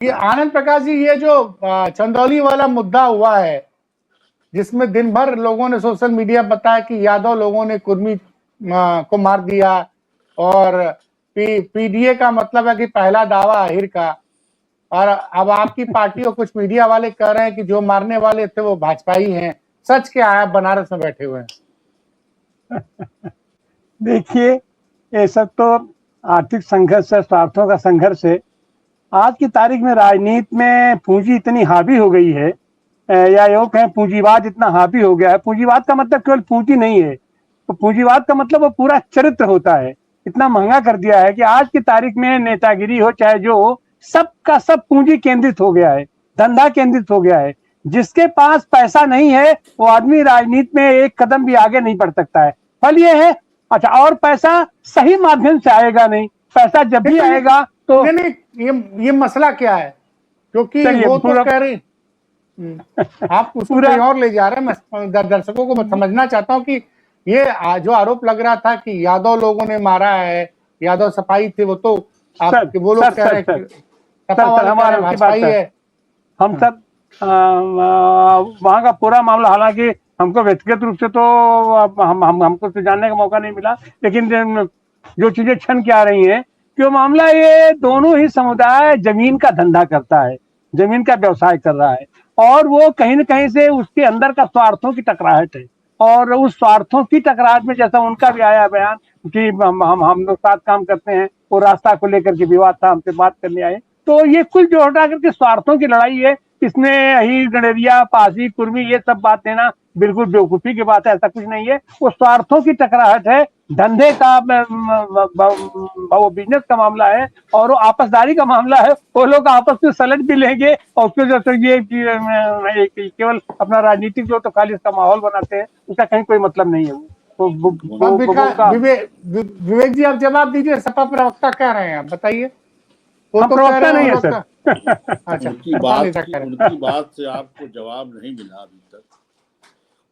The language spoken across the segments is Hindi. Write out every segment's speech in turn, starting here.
ये आनंद प्रकाश जी, ये जो चंदौली वाला मुद्दा हुआ है, जिसमें दिन भर लोगों ने सोशल मीडिया बताया कि यादव लोगों ने कुर्मी को मार दिया, और पीडीए का मतलब है कि पहला दावा आहिर का, और अब आपकी पार्टी और कुछ मीडिया वाले कह रहे हैं कि जो मारने वाले थे वो भाजपाई हैं। सच क्या है? बनारस में बैठे हुए हैं। देखिए, ये सब तो आर्थिक संघर्ष है, स्वार्थों का संघर्ष है। आज की तारीख में राजनीति में पूंजी इतनी हावी हो गई है, या यूं कहें पूंजीवाद इतना हावी हो गया है। पूंजीवाद का मतलब केवल पूंजी नहीं है, तो पूंजीवाद का मतलब वो पूरा चरित्र होता है। इतना महंगा कर दिया है कि आज की तारीख में नेतागिरी हो चाहे जो हो, सब का सब पूंजी केंद्रित हो गया है, धंधा केंद्रित हो गया है। जिसके पास पैसा नहीं है वो आदमी राजनीति में एक कदम भी आगे नहीं बढ़ सकता है। फल ये है, अच्छा, और पैसा सही माध्यम से आएगा नहीं। पैसा जब भी आएगा तो नहीं, ये मसला क्या है? क्योंकि वो तो कह रही, आप उसको कहीं और ले जा रहे हैं। मैं दर्शकों को समझना चाहता हूँ कि ये जो आरोप लग रहा था कि यादव लोगों ने मारा है, यादव सफाई थे, वो तो आप वो लोग कह रहे हैं हमारा भाजपाई है। हम सब वहां का पूरा मामला, हालांकि हमको व्यक्तिगत रूप से तो हमको तो जानने का मौका नहीं मिला, लेकिन जो चीजें छन के आ रही हैं कि वो मामला, ये दोनों ही समुदाय जमीन का धंधा करता है, जमीन का व्यवसाय कर रहा है, और वो कहीं न कहीं से उसके अंदर का स्वार्थों की टकराहट है। और उस स्वार्थों की टकराहट में, जैसा उनका भी आया बयान कि हम लोग साथ काम करते हैं, वो रास्ता को लेकर के विवाद था, हमसे बात करने आए, तो ये कुल जो हटा करके स्वार्थों की लड़ाई है। इसमें अहीर, गडरिया, पासी, कुर्मी, ये सब बात देना बिल्कुल बेवकूफी की बात है। ऐसा कुछ नहीं है, वो स्वार्थों की टकराहट है, धंधे का, वो बिजनेस का मामला है, और वो आपसदारी का मामला है। वो लोग आपस में सलट भी लेंगे, और उसके जो ये केवल अपना राजनीतिक जो तो खाली इसका माहौल बनाते हैं, उसका कहीं कोई मतलब नहीं है। विवेक जी, आप जवाब दीजिए। सपा प्रवक्ता कह रहे हैं, आप बताइए। वो तो प्रवक्ता नहीं है सर। अच्छा, उनकी बात से आपको जवाब नहीं मिला अभी तक।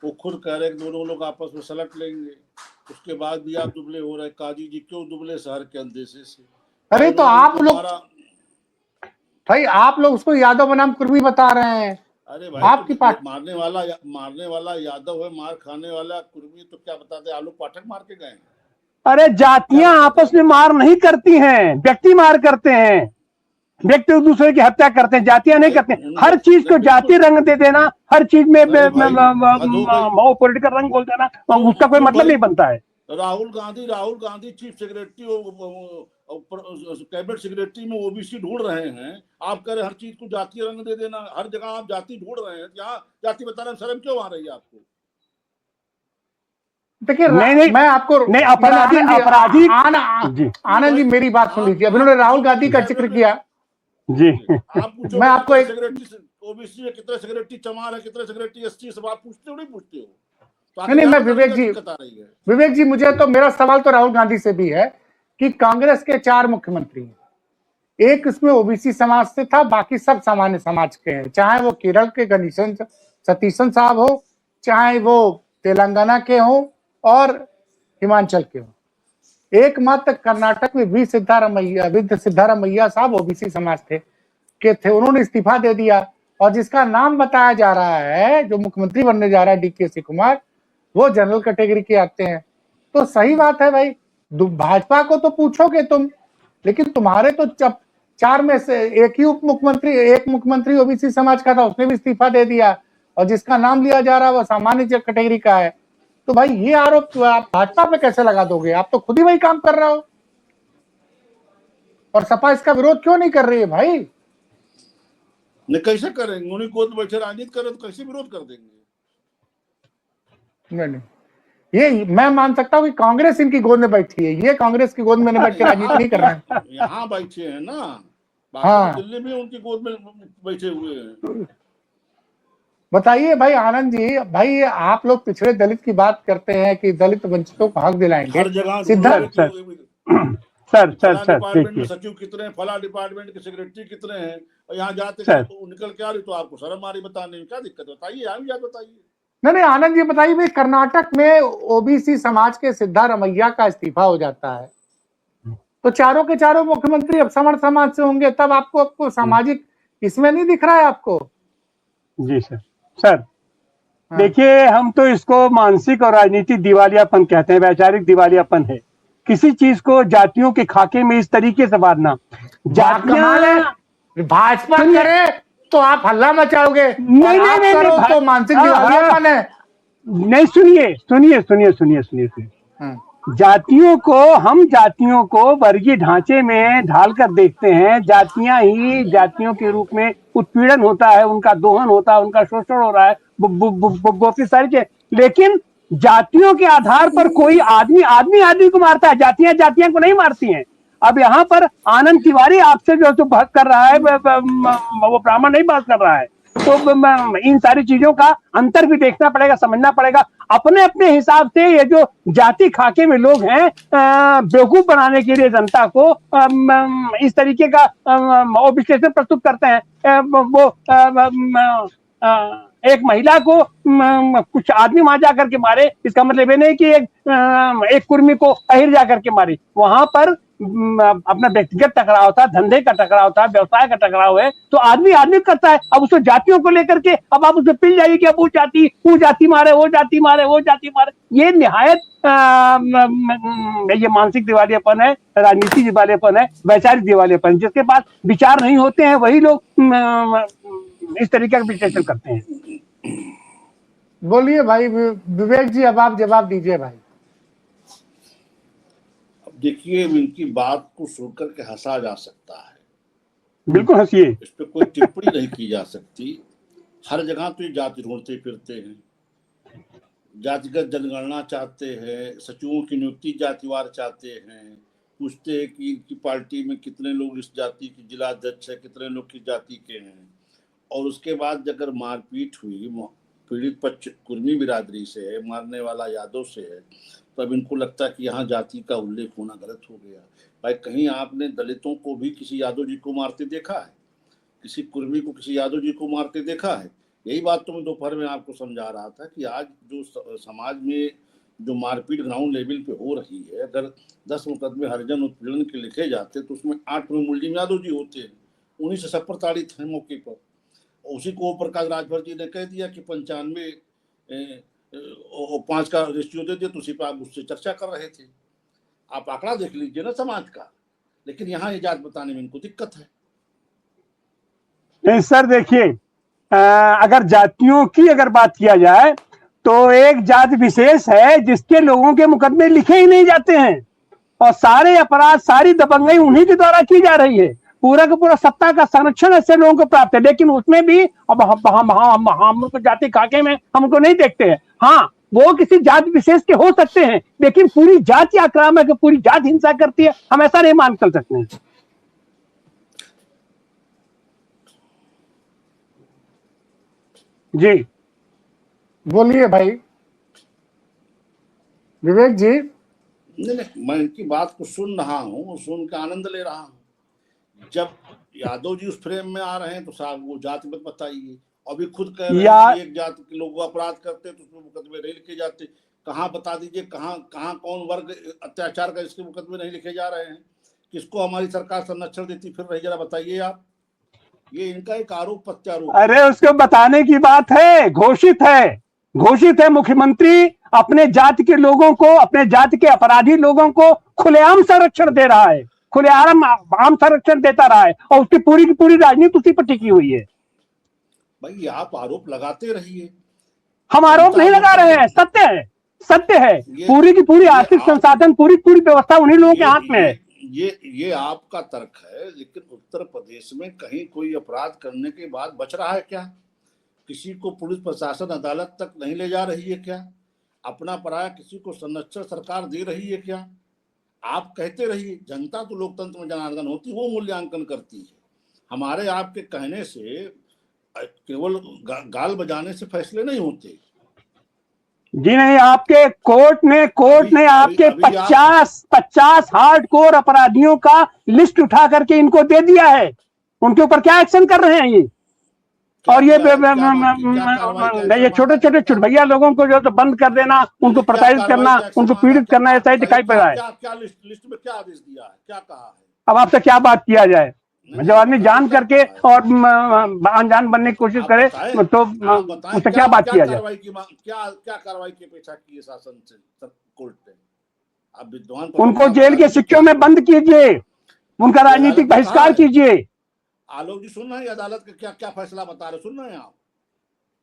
वो खुद कह रहे हैं कि दोनों लोग आपस में सलट लेंगे, उसके बाद भी आप दुबले हो रहे। काजी जी क्यों दुबले शहर के अंदेशे से? अरे तो आप लोग भाई, आप लोग उसको यादव बनाम कुर्मी बता रहे हैं। अरे भाई, आपकी पार्टी मारने वाला यादव है, मार खाने वाला कुर्मी, तो क्या बताते? आलू पाठक मार के गए। अरे जातियां आपस में मार नहीं करती हैं, व्यक्ति मार करते हैं। व्यक्ति एक दूसरे की हत्या करते हैं, जातियां नहीं करते। हर चीज को जाति रंग दे देना, हर चीज में वो पॉलिटिकल रंग बोल देना, उसका कोई मतलब नहीं बनता है। Rahul Gandhi chief secretary, cabinet secretary में ओबीसी ढूंढ रहे हैं। आप कह रहे हर चीज को जाति रंग दे देना, हर जगह आप जाति ढूंढ रहे हैं। यहाँ जाति बताने में शर्म क्यों आ रही है आपको? देखिए, मैं आपको नहीं, अपराधी आनंद जी, मेरी बात सुन लीजिए। अभी उन्होंने राहुल गांधी का जिक्र किया जी। मैं आपको ओबीसी में कितने सेक्रेटरी चमार है, कितने सेक्रेटरी एसटी, सब आप पूछते हो नहीं पूछते हो? तो नहीं, मैं विवेक जी, मुझे तो मेरा सवाल तो राहुल गांधी से भी है कि कांग्रेस के 4 मुख्यमंत्री हैं, एक इसमें ओबीसी समाज से था, बाकी सब सामान्य समाज के हैं। चाहे वो केरल के गणेशन सतीशन साहब हो, चाहे वो तेलंगाना के हो और हिमाचल के हो। एकमात्र कर्नाटक में वी सिद्धारमैया साहब ओबीसी समाज थे, उन्होंने इस्तीफा दे दिया। और जिसका नाम बताया जा रहा है, जो मुख्यमंत्री बनने जा रहा है, डीके शिव कुमार, वो जनरल कैटेगरी के आते हैं। तो सही बात है भाई, भाजपा को तो पूछोगे तुम, लेकिन तुम्हारे तो 4 में से एक मुख्यमंत्री ओबीसी समाज का था, उसने भी इस्तीफा दे दिया, और जिसका नाम लिया जा रहा है वो सामान्य कैटेगरी का है। तो भाई, ये आरोप आप भाजपा पे कैसे लगा दोगे? आप तो खुद ही वही काम कर रहे हो, और सपा इसका विरोध क्यों नहीं कर रही है भाई? नहीं, कैसे करेंगे? उन्हीं गोद में बैठे राजनीति करें तो कैसे विरोध कर देंगे? नहीं, ये मैं मान सकता हूँ कि कांग्रेस इनकी गोद में बैठी है, ये कांग्रेस की गोद में बैठ के राजनीति नहीं कर रहे हैं। यहाँ बैठे हैं ना, हाँ, दिल्ली में उनकी गोद में बैठे हुए हैं। बताइए भाई आनंद जी, भाई आप लोग पिछड़े दलित की बात करते हैं कि दलित वंचितों को हक दिलाएंगे। हर जगह सर डिपार्टमेंट में सचिव कितने हैं, फला डिपार्टमेंट के सेक्रेटरी कितने हैं, और यहाँ जाते तो निकल के आ रही, तो आपको शर्म आ रही बताने में? क्या दिक्कत? बताइए, आप याद बताइए। नहीं, आनंद जी बताइए भाई, कर्नाटक में ओबीसी समाज के सिद्धारमैया का इस्तीफा हो जाता है, तो चारों के चारों मुख्यमंत्री अब समर्थ समाज से होंगे, तब आपको सामाजिक इसमें नहीं दिख रहा है आपको? जी सर हाँ। देखिए, हम तो इसको मानसिक और राजनीतिक दिवालियापन कहते हैं, वैचारिक दिवालियापन है। किसी चीज को जातियों के खाके में इस तरीके से बांधना, कमाल है। भाजपा करे तो आप हल्ला मचाओगे, नहीं, और आप नहीं, करो नहीं, तो मानसिक हाँ, दिवालियापन है। नहीं, सुनिए। हाँ। जातियों को वर्गीय ढांचे में ढालकर देखते हैं। जातियां ही जातियों के रूप में उत्पीड़न होता है, उनका दोहन होता है, उनका शोषण हो रहा है, बहुत सी सारी चीजें। लेकिन जातियों के आधार पर कोई आदमी को मारता है, जातियां को नहीं मारती हैं। अब यहाँ पर आनंद तिवारी आपसे जो बहस कर रहा है, वो ब्राह्मण नहीं बहस कर रहा है। तो इन सारी चीजों का अंतर भी देखना पड़ेगा, समझना पड़ेगा। अपने अपने हिसाब से ये जो जाति खाके में लोग हैं, बेवकूफ बनाने के लिए जनता को इस तरीके का विश्लेषण प्रस्तुत करते हैं। वो एक महिला को कुछ आदमी वहां जाकर के मारे, इसका मतलब ये नहीं कि एक कुर्मी को अहिर जाकर के मारी। वहां पर अपना व्यक्तिगत टकराव था, धंधे का टकराव था, व्यवसाय का टकराव है, तो आदमी करता है। अब उसको जातियों को लेकर के अब आप उसमें पिल जाइए कि अब वो जाति मारे, वो जाति मारे। ये निहायत ये मानसिक दिवालियापन है, राजनीतिक दिवालियापन है, वैचारिक दिवालियापन। जिसके पास विचार नहीं होते हैं वही लोग इस तरीके का विश्लेषण करते हैं। बोलिए भाई विवेक जी, अब आप जवाब दीजिए भाई। देखिए, इनकी बात को सुनकर के हंसा जा सकता है, बिल्कुल हंसिए, इस पे कोई टिप्पणी नहीं की जा सकती। हर जगह तो ये जाति ढूंढते फिरते हैं, जातिगत जनगणना चाहते हैं, सचिवों की नियुक्ति जातिवार चाहते हैं, पूछते हैं कि इनकी पार्टी में कितने लोग इस जाति की जिला अध्यक्ष है, कितने लोग किस जाति के हैं। और उसके बाद अगर मारपीट हुई, पीड़ित पक्ष कुर्मी बिरादरी से है, मारने वाला यादव से है, तब इनको लगता है कि यहाँ जाति का उल्लेख होना गलत हो गया। भाई, कहीं आपने दलितों को भी किसी यादव जी को मारते देखा है? किसी कुर्मी को किसी यादव जी को मारते देखा है? यही बात तो मैं दोपहर में आपको समझा रहा था कि आज जो समाज में जो मारपीट ग्राउंड लेवल पे हो रही है, अगर 10 मुकदमे हरिजन उत्पीड़न के लिखे जाते तो उसमें 8 में मुलजिम यादव जी होते हैं, उन्हीं से सब प्रताड़ित हैं मौके पर। उसी को प्रकाश राजभर जी ने कह दिया कि 95 और 5 का रेशियो दे दिया, तो उसी पर आप उससे चर्चा कर रहे थे। आप आंकड़ा देख लीजिए ना समाज का। लेकिन यहाँ ये जात बताने में इनको दिक्कत है। नहीं सर, देखिए, अगर जातियों की अगर बात किया जाए तो एक जाति विशेष है जिसके लोगों के मुकदमे लिखे ही नहीं जाते हैं, और सारे अपराध, सारी दबंगई उन्हीं के द्वारा की जा रही है। पूरा का पूरा सत्ता का संरक्षण ऐसे लोगों को प्राप्त है। लेकिन उसमें भी अब हम जाति खाके में हमको नहीं देखते हैं। हाँ, वो किसी जाति विशेष के हो सकते हैं, लेकिन पूरी जाति आक्रामक है, पूरी जाति हिंसा करती है, हम ऐसा नहीं मान कर सकते हैं। जी बोलिए भाई विवेक जी। नहीं, मैं इनकी बात को सुन रहा हूँ, सुन के आनंद ले रहा हूँ। जब यादव जी उस फ्रेम में आ रहे हैं तो साहब वो जाति मत बताइए। अभी खुद कह रहे हैं कि एक जाति के लोग अपराध करते तो उसमें मुकदमे नहीं लिखे जाते। कहाँ बता दीजिए, कहाँ कौन वर्ग अत्याचार का इसके मुकदमे नहीं लिखे जा रहे हैं? किसको हमारी सरकार संरक्षण देती फिर रही, जरा बताइए आप। ये इनका एक आरोप प्रत्यारोप। अरे उसको बताने की बात है, घोषित है मुख्यमंत्री अपने जाति के लोगों को, अपने जाति के अपराधी लोगों को खुलेआम संरक्षण दे रहा है, खुलेआम संरक्षण देता रहा है, और उसकी पूरी की पूरी राजनीति उसी पर टिकी हुई है। भाई, आप आरोप लगाते रहिए। हम आरोप नहीं लगा रहे हैं, सत्य है। पूरी की पूरी आर्थिक संसाधन, पूरी व्यवस्था उन्हीं लोगों के हाथ में है। ये आपका तर्क है, लेकिन उत्तर प्रदेश में कहीं कोई अपराध करने के बाद बच रहा है क्या? किसी को पुलिस प्रशासन अदालत तक नहीं ले जा रही है क्या? अपना पराया किसी को संरक्षण सरकार दे रही है क्या? आप कहते रहिए, जनता तो लोकतंत्र में जनार्दन होती, वो मूल्यांकन करती है। हमारे आपके कहने से, केवल गाल बजाने से फैसले नहीं होते। जी नहीं, आपके कोर्ट ने आपके 50 हार्डकोर अपराधियों का लिस्ट उठा करके इनको दे दिया है। उनके ऊपर क्या एक्शन कर रहे हैं ये? और ये छोटे चुटभैया लोगों को जो तो बंद कर देना, उनको प्रताड़ित करना, उनको पीड़ित करना, ऐसा ही दिखाई पड़ रहा है। क्या लिस्ट में क्या आदेश दिया है, क्या कहा है? अब आपसे क्या बात किया जाए? जब आदमी जान करके और अनजान बनने की कोशिश करे तो उससे क्या बात किया जाए? क्या कार्रवाई की अपेक्षा की है शासन से कोर्ट ने? आप विद्वान उनको जेल के सिक्कों में बंद कीजिए, उनका राजनीतिक बहिष्कार कीजिए। आलोक जी सुन रहे हैं अदालत का क्या क्या फैसला बता रहे, सुन रहे हैं आप?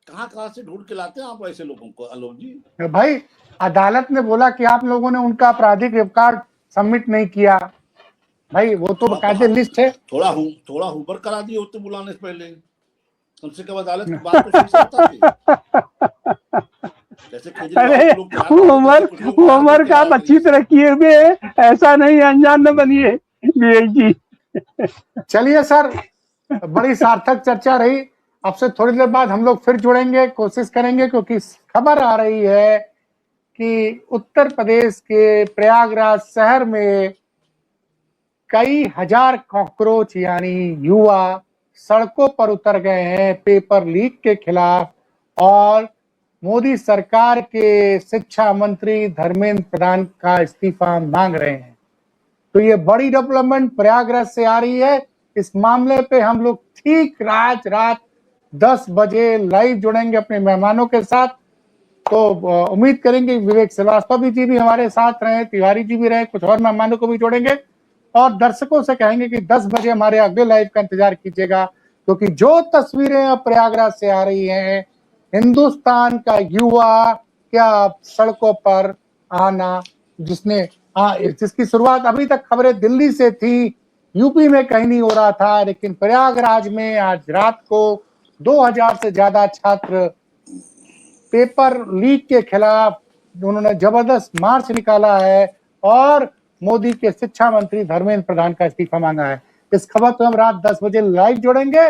कहाँ से ढूंढ के लाते हैं आप ऐसे लोगों को आलोक जी? भाई अदालत ने बोला कि आप लोगों ने उनका आपराधिक रिकॉर्ड सबमिट नहीं किया। भाई वो तो बकायदे लिस्ट है। थोड़ा हुबर करा दिए होते बुलाने से पहले, कम से कम अदालत की बात तो सुन सकता थी। अरे उमर का आप अच्छी तरह किए हुए, ऐसा नहीं अनजान न बनिए विवेक जी। चलिए सर, बड़ी सार्थक चर्चा रही। अब से थोड़ी देर बाद हम लोग फिर जुड़ेंगे, कोशिश करेंगे, क्योंकि खबर आ रही है कि उत्तर प्रदेश के प्रयागराज शहर में कई हजार कॉकरोच यानी युवा सड़कों पर उतर गए हैं पेपर लीक के खिलाफ और मोदी सरकार के शिक्षा मंत्री धर्मेंद्र प्रधान का इस्तीफा मांग रहे हैं। तो ये बड़ी डेवलपमेंट प्रयागराज से आ रही है। इस मामले पे हम लोग ठीक रात 10 बजे लाइव जुड़ेंगे अपने मेहमानों के साथ। तो उम्मीद करेंगे विवेक श्रीवास्तव जी भी हमारे साथ रहे, तिवारी जी भी रहे, कुछ और मेहमानों को भी जोड़ेंगे और दर्शकों से कहेंगे कि 10 बजे हमारे अगले लाइव का इंतजार कीजिएगा, क्योंकि जो तस्वीरें अब प्रयागराज से आ रही हैं, हिंदुस्तान का युवा क्या सड़कों पर आना, जिसकी शुरुआत अभी तक खबरें दिल्ली से थी, यूपी में कहीं नहीं हो रहा था, लेकिन प्रयागराज में आज रात को 2000 से ज्यादा छात्र पेपर लीक के खिलाफ उन्होंने जबरदस्त मार्च निकाला है और मोदी के शिक्षा मंत्री धर्मेंद्र प्रधान का इस्तीफा मांगा है। इस खबर पर हम रात 10 बजे लाइव जोड़ेंगे।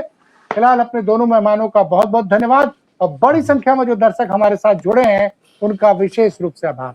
फिलहाल अपने दोनों मेहमानों का बहुत बहुत धन्यवाद और बड़ी संख्या में जो दर्शक हमारे साथ जुड़े हैं उनका विशेष रूप से आभार।